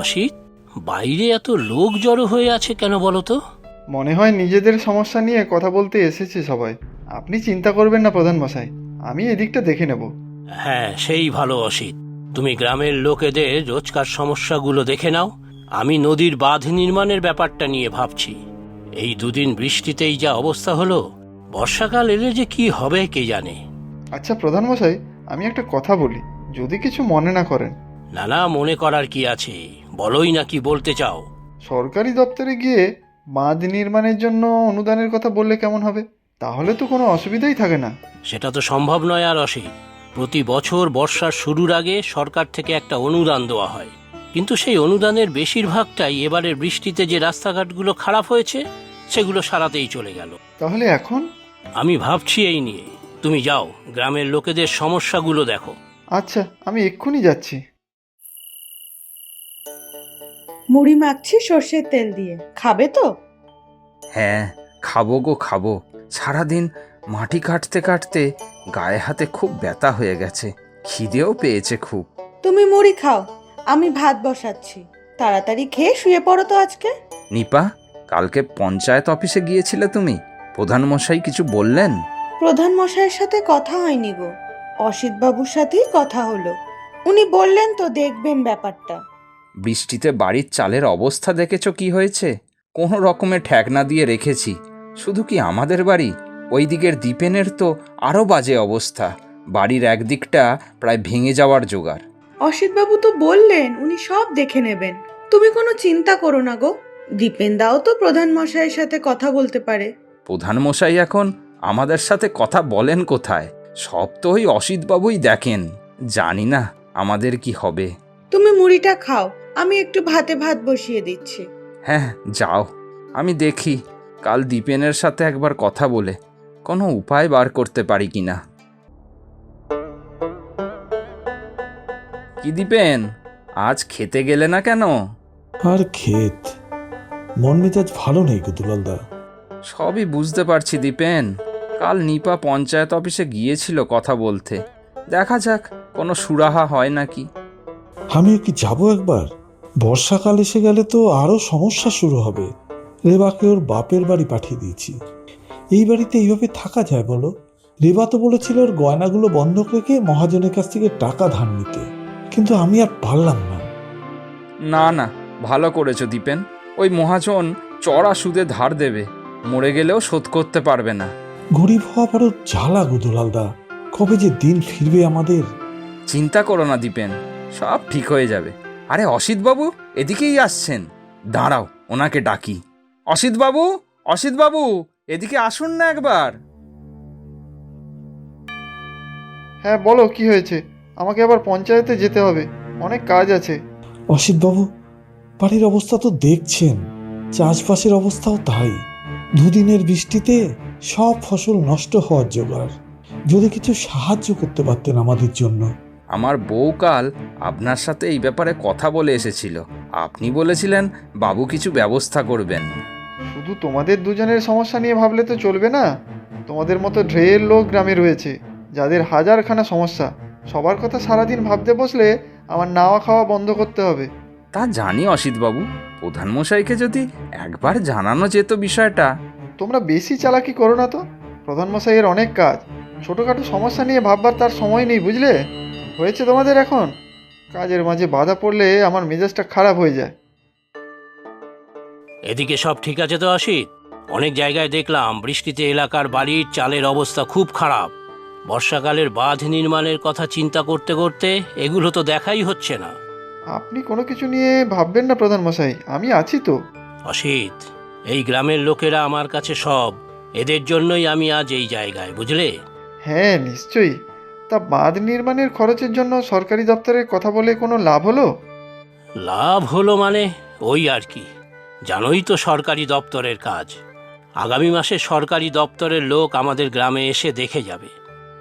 অসিত, বাইরে এত লোক জড়ো হয়ে আছে কেন বলো তো? মনে হয় নিজেদের সমস্যা নিয়ে কথা বলতে এসেছে সবাই। আপনি চিন্তা করবেন না প্রধান মশাই, আমি এদিকটা দেখে নেব। হ্যাঁ, সেই ভালো অসিত। তুমি গ্রামের লোকেদের রোজকার সমস্যাগুলো দেখে নাও। আমি নদীর বাঁধ নির্মাণের ব্যাপারটা নিয়ে ভাবছি। এই দুদিন বৃষ্টিতেই যা অবস্থা হলো, বর্ষাকাল এলে যে কি হবে কে জানে। আচ্ছা প্রধান মশাই, আমি একটা কথা বলি, যদি কিছু মনে না করেন। না না, মনে করার কি আছে, বলোই না কি বলতে চাও। সরকারি দপ্তরে গিয়ে বাঁধ নির্মাণের জন্য অনুদানের কথা বললে কেমন হবে? তাহলে তো কোনো অসুবিধাই থাকে না। সেটা তো সম্ভব নয় আর অসিত। প্রতি বছর বর্ষার শুরুর আগে সরকার থেকে একটা অনুদান দেওয়া হয়, কিন্তু সেই অনুদানের বেশিরভাগটাই এবারের বৃষ্টিতে যে রাস্তাঘাটগুলো খারাপ হয়েছে সেগুলো সারাতেই চলে গেল। তাহলে এখন? আমি ভাবছি এই নিয়ে। তুমি যাও, গ্রামের লোকেদের সমস্যাগুলো দেখো। আচ্ছা, আমি এক্ষুনি যাচ্ছি। মুড়ি মাখছি সর্ষের তেল দিয়ে, খাবে তো? হ্যাঁ, খাবো গো খাবো। সারাদিন মাটি কাটতে কাটতে গায়ে হাতে খুব ব্যথা হয়ে গেছে, খিদেও পেয়েছে খুব। তুমি মুড়ি খাও, আমি ভাত বসাচ্ছি। তাড়াতাড়ি খেয়ে শুয়ে পড়ো তো আজকে। নিপা, কালকে পঞ্চায়েত অফিসে গিয়েছিলে তুমি? প্রধান মশাই কিছু বললেন? প্রধান মশাইয়ের সাথে কথা হয়নি গো, অসিত বাবুর সাথেই কথা হলো। উনি বললেন তো দেখবেন ব্যাপারটা। বৃষ্টিতে বাড়ির চালের অবস্থা দেখেছো কি হয়েছে? কোনো রকমে ঠেকনা দিয়ে রেখেছি। শুধু কি আমাদের বাড়ি, ওই দিকের দীপেনের তো আরও বাজে অবস্থা। বাড়ির একদিকটা প্রায় ভেঙে যাওয়ার জোগাড়। অসিত বাবু তো বললেন উনি সব দেখে নেবেন। তুমি কোনো চিন্তা করো না গো, দীপেন দাও তো প্রধান মশাইয়ের সাথে কথা বলতে পারে। প্রধান মশাই এখন আমাদের সাথে কথা বলেন কোথায়? সব তো ওই অসিতবাবুই দেখেন। জানি না আমাদের কি হবে। তুমি মুড়িটা খাও, আমি একটু ভাতে ভাত বসিয়ে দিচ্ছি। হ্যাঁ যাও, আমি দেখি কাল দীপেনের সাথে একবার কথা বলে কোনো উপায় বার করতে পারি কিনা। কি দীপেন, আজ খেতে গেলে না কেন? আর ক্ষেত, মন মেজাজ ভালো নেই গো দুলালদা। সবই বুঝতে পারছি দীপেন। কাল নিপা পঞ্চায়েত অফিসে গিয়েছিল কথা বলতে। দেখা যাক কোনো সুরাহা হয় নাকি। আমিও কি যাবো একবার? বর্ষাকাল এসে গেলে তো আরো সমস্যা শুরু হবে। রেবাকে ওর বাপের বাড়ি পাঠিয়ে দিয়েছি। এই বাড়িতে এইভাবে থাকা যায় বলো? রেবা তো বলেছিল ওর গয়নাগুলো বন্ধক রেখে মহাজনের কাছ থেকে টাকা ধার নিতে, কিন্তু আমি আর পারলাম না। না না, ভালো করেছো দীপেন। ওই মহাজন চড়া সুদে ধার দেবে, মরে গেলেও শোধ করতে পারবে না। গরিব হওয়া বড় জ্বালা গো দুলালদা, কবে যে দিন ফিরবে আমাদের। চিন্তা করো না দীপেন, সব ঠিক হয়ে যাবে। আরে অসিতবাবু এদিকেই আসছেন, দাঁড়াও ওনাকে ডাকি। অসিতবাবু, অসিতবাবু এদিকে আসুন না একবার। হ্যাঁ বলো, কি হয়েছে? আমাকে আবার পঞ্চায়েতে যেতে হবে, অনেক কাজ আছে। অসিতবাবু, বাড়ির অবস্থা তো দেখছেন, চাষবাসের অবস্থাও তাই। দুদিনের বৃষ্টিতে সব ফসল নষ্ট হওয়ার জোগাড়। যদি কিছু সাহায্য করতে পারতেন আমাদের জন্য। আমার বউ কাল আপনার সাথে এই ব্যাপারে কথা বলে এসেছিল। আপনি বলেছিলেন বাবু কিছু ব্যবস্থা করবেন। শুধু তোমাদের দুজনের সমস্যা নিয়ে ভাবলে তো চলবে না। তোমাদের মতো ঢের লোক গ্রামে রয়েছে যাদের হাজারখানা সমস্যা। সবার কথা সারাদিন ভাবতে বসলে আমার নাওয়া খাওয়া বন্ধ করতে হবে। তা জানি অসিতবাবু, প্রধানমশাইকে যদি একবার জানানো যেত বিষয়টা। তোমরা বেশি চালাকি করো না তো। প্রধানমশাইয়ের অনেক কাজ, ছোটোখাটো সমস্যা নিয়ে ভাববার তার সময় নেই, বুঝলে? হয়েছে তোমাদের এখন, কাজের মাঝে বাধা পড়লে আমার মেজাজটা খারাপ হয়ে যায়। এদিকে সব ঠিক আছে তো অসিত? অনেক জায়গায় দেখলাম বৃষ্টিতে এলাকার বাড়ির চালের অবস্থা খুব খারাপ। বর্ষাকালের বাঁধ নির্মাণের কথা চিন্তা করতে করতে এগুলো তো দেখাই হচ্ছে না। আপনি কোনো কিছু নিয়ে ভাববেন না প্রধানমশাই, আমি আছি তো। অসিত, এই গ্রামের লোকেরা আমার কাছে সব। এদের জন্যই আমি আজ এই জায়গায়, বুঝলে? হ্যাঁ নিশ্চয়ই। তা বাঁধ নির্মাণের খরচের জন্য সরকারি দপ্তরে কথা বলে কোনো লাভ হলো? লাভ হলো মানে ওই আর কি। জানোই তো সরকারি দপ্তরের কাজ। আগামী মাসে সরকারি দপ্তরের লোক আমাদের গ্রামে এসে দেখে যাবে।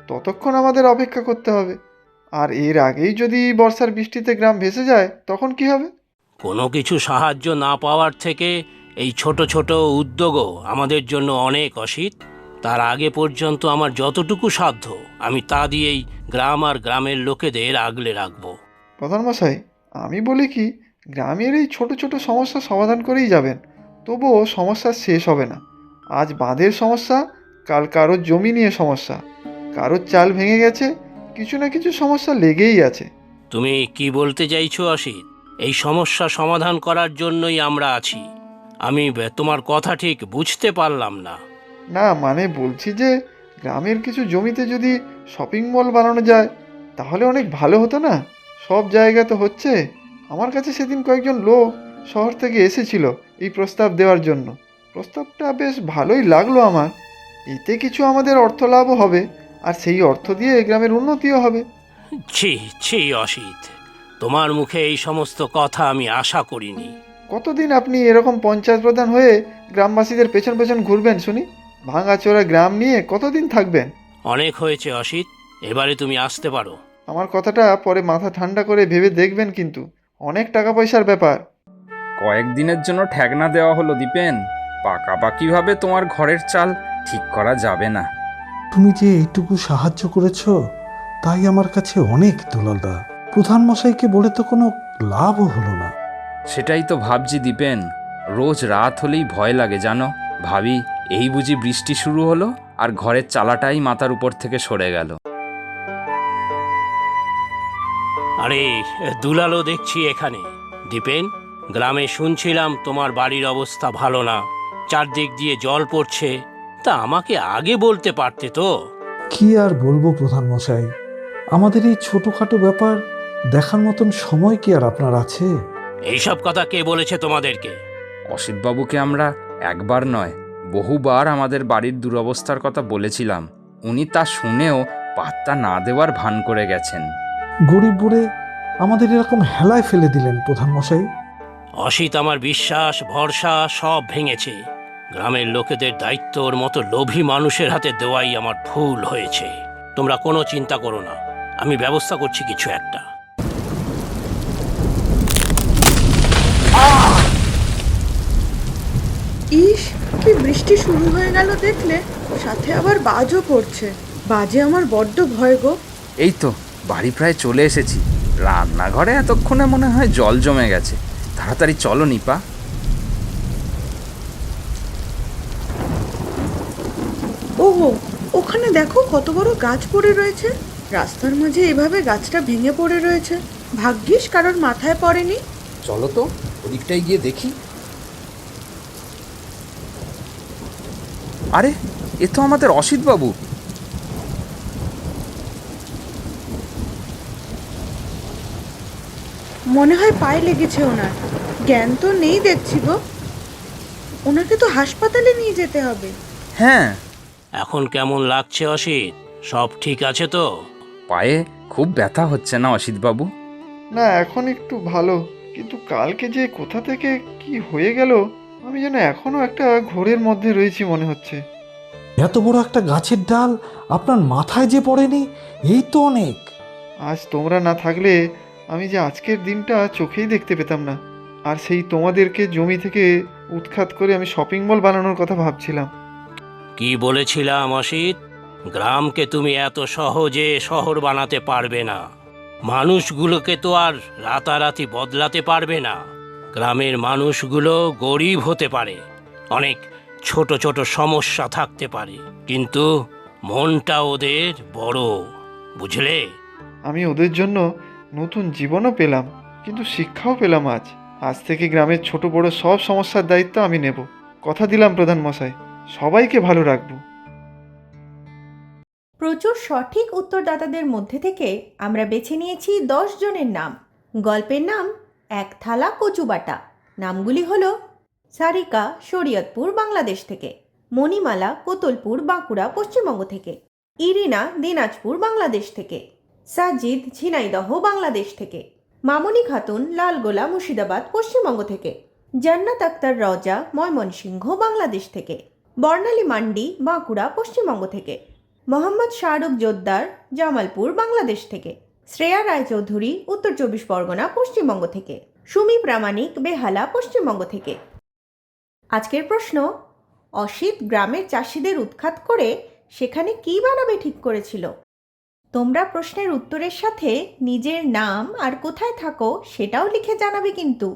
ততক্ষণ আমাদের অপেক্ষা করতে হবে। আর এর আগেই যদি বর্ষার বৃষ্টিতে গ্রাম ভেসে যায় তখন কি হবে? কোনো কিছু সাহায্য না পাওয়ার থেকে এই ছোট ছোট উদ্যোগও আমাদের জন্য অনেক অসিত। তার আগে পর্যন্ত আমার যতটুকু সাধ্য আমি তা দিয়েই গ্রাম আর গ্রামের লোকেদের আগলে রাখবো। প্রধানমশাই, আমি বলি কি, গ্রামের এই ছোট ছোট সমস্যা সমাধান করেই যাবেন, তবুও সমস্যা শেষ হবে না। আজ বাঁধের সমস্যা, কাল কারোর জমি নিয়ে সমস্যা, কারোর চাল ভেঙে গেছে, কিছু না কিছু সমস্যা লেগেই আছে। তুমি কি বলতে চাইছো অসিত? এই সমস্যা সমাধান করার জন্যই আমরা আছি। আমি তোমার কথা ঠিক বুঝতে পারলাম না। না মানে বলছি যে গ্রামের কিছু জমিতে যদি শপিং মল বানানো যায় তাহলে অনেক ভালো হতো না? সব জায়গা তো হচ্ছে। আমার কাছে সেদিন কয়েকজন লোক শহর থেকে এসেছিল এই প্রস্তাব দেওয়ার জন্য। প্রস্তাবটা বেশ ভালোই লাগলো আমার। এতে কিছু আমাদের অর্থ লাভও হবে, আর সেই অর্থ দিয়ে গ্রামের উন্নতিও হবে। ছি ছি অসিত, তোমার মুখে এই সমস্ত কথা আমি আশা করিনি। কতদিন আপনি এরকম পঞ্চায়েত প্রধান হয়ে গ্রামবাসীদের পেছন পেছন ঘুরবেন শুনি? ভাঙাচোরা গ্রাম নিয়ে কতদিন থাকবেন? অনেক হয়েছে অসিত, এবারে তুমি আসতে পারো। আমার কথাটা পরে মাথা ঠান্ডা করে ভেবে দেখবেন, কিন্তু অনেক টাকা পয়সার ব্যাপার। কয়েকদিনের জন্য ঠেকনা দেওয়া হলো দীপেন, পাকাপাকিভাবে তোমার ঘরের চাল ঠিক করা যাবে না। তুমি যে এইটুকু সাহায্য করেছো তাই আমার কাছে অনেক, দুলালদা। প্রধান মশাইকে বলে তো কোনো লাভও হলো না। সেটাই তো ভাবছি দীপেন, রোজ রাত হলেই ভয় লাগে জানো। ভাবি এই বুঝি বৃষ্টি শুরু হলো আর ঘরের চালাটাই মাথার উপর থেকে সরে গেল। আরে দুলালও দেখছি এখানে। দীপেন, গ্রামে শুনছিলাম তোমার বাড়ির অবস্থা ভালো না, চারদিক দিয়ে জল পড়ছে। তা আমাকে আগে বলতে পারতে তো। কি আর বলবো প্রধান মশাই, আমাদের এই ছোটখাটো ব্যাপার দেখার মতন সময় কি আর আপনার আছে? এইসব কথা কে বলেছে তোমাদেরকে? অসিতবাবুকে আমরা একবার নয় বহুবার আমাদের বাড়ির দুরবস্থার কথা বলেছিলাম। উনি তা শুনেও পাত্তা না দেওয়ার ভান করে গেছেন। গরিব বুড়ে আমাদের এরকম হেলায় ফেলে দিলেন প্রধান মশাই। অসিত আমার বিশ্বাস ভরসা সব ভেঙেছে। গ্রামের লোকেদের দায়িত্ব ওর মতো লোভী মানুষের হাতে দেওয়াই আমার ভুল হয়েছে। তোমরা কোনো চিন্তা করো না, আমি ব্যবস্থা করছি কিছু একটা। ইস, কি বৃষ্টি শুরু হয়ে গেল দেখলে? সাথে আবার বাজও পড়ছে। বাজে আমার বড্ড ভয় গো। এই তো বাড়ি প্রায় চলে এসেছি। রান্নাঘরে এতক্ষণে মনে হয় জল জমে গেছে। তাড়াতাড়ি চলো নিপা। ওহো, ওখানে দেখো কত বড় গাছ পড়ে রয়েছে। রাস্তার মাঝে এভাবে গাছটা ভেঙে পড়ে রয়েছে। ভাগ্যিস কারোর মাথায় পড়েনি। চলো তো ওদিকটাই গিয়ে দেখি। আরে এ তো আমাদের অসিতবাবু। মনে হয় পায়ে লেগেছে ওনার। জ্ঞান তো নেই দেখছি গো। ওনাকে তো হাসপাতালে নিয়ে যেতে হবে। হ্যাঁ। এখন কেমন লাগছে অসিত? সব ঠিক আছে তো? পায়ে খুব ব্যথা হচ্ছে না অসিতবাবু? না, এখন একটু ভালো, কিন্তু কালকে যে কোথা থেকে কি হয়ে গেল আমি যেন এখনো একটা ঘোরের মধ্যে রয়েছি মনে হচ্ছে। এত বড় একটা গাছের ডাল আপনার মাথায় যে পড়েনি, এই তো অনেক। আজ তোমরা না থাকলে আমি যে আজকের দিনটা চোখেই দেখতে পেতাম না। আর সেই তোমাদেরকে জমি থেকে উৎখাত করে আমি শপিং মল বানানোর কথা ভাবছিলাম। কি বলেছিলাম অসিত? গ্রামকে তুমি এত সহজে শহর বানাতে পারবে না। মানুষগুলোকে তো আর রাতারাতি বদলাতে পারবে না। গ্রামের মানুষগুলো গরিব হতে পারে, অনেক ছোট ছোট সমস্যা থাকতে পারে, কিন্তু মনটা ওদের বড়, বুঝলে? আমি ওদের জন্য নতুন জীবনও পেলাম, কিন্তু শিক্ষাও পেলাম। আজ থেকে গ্রামের ছোট বড় সব সমস্যার দায়িত্ব আমি নেব। কথা দিলাম প্রধান মশাই, সবাইকে ভালো রাখবো। প্রচুর সঠিক উত্তরদাতাদের মধ্যে থেকে আমরা বেছে নিয়েছি 10 জনের নাম। গল্পের নাম এক থালা কচুবাটা। নামগুলি হলো সারিকা, শরীয়তপুর, বাংলাদেশ থেকে; মণিমালা, কোতলপুর, বাঁকুড়া, পশ্চিমবঙ্গ থেকে; ইরিনা, দিনাজপুর, বাংলাদেশ থেকে; সাজিদ, ঝিনাইদহ, বাংলাদেশ থেকে; মামনি খাতুন, লালগোলা, মুর্শিদাবাদ, পশ্চিমবঙ্গ থেকে; জান্নাত আক্তার রওজা, ময়মনসিংহ, বাংলাদেশ থেকে; বর্ণালী মান্ডি, বাঁকুড়া, পশ্চিমবঙ্গ থেকে; মোহাম্মদ শাহরুখ জোদ্দার, জামালপুর, বাংলাদেশ থেকে; শ্রেয়া রায়চৌধুরী, উত্তর 24 পরগনা, পশ্চিমবঙ্গ থেকে; সুমি প্রামাণিক, বেহালা, পশ্চিমবঙ্গ থেকে। আজকের প্রশ্ন: অসিত গ্রামের চাষিদের উৎখাত করে সেখানে কি বানাবে ঠিক করেছিল? তোমরা প্রশ্নের উত্তরের সাথে নিজের নাম আর কোথায় থাকো সেটাও লিখে জানাবে কিন্তু।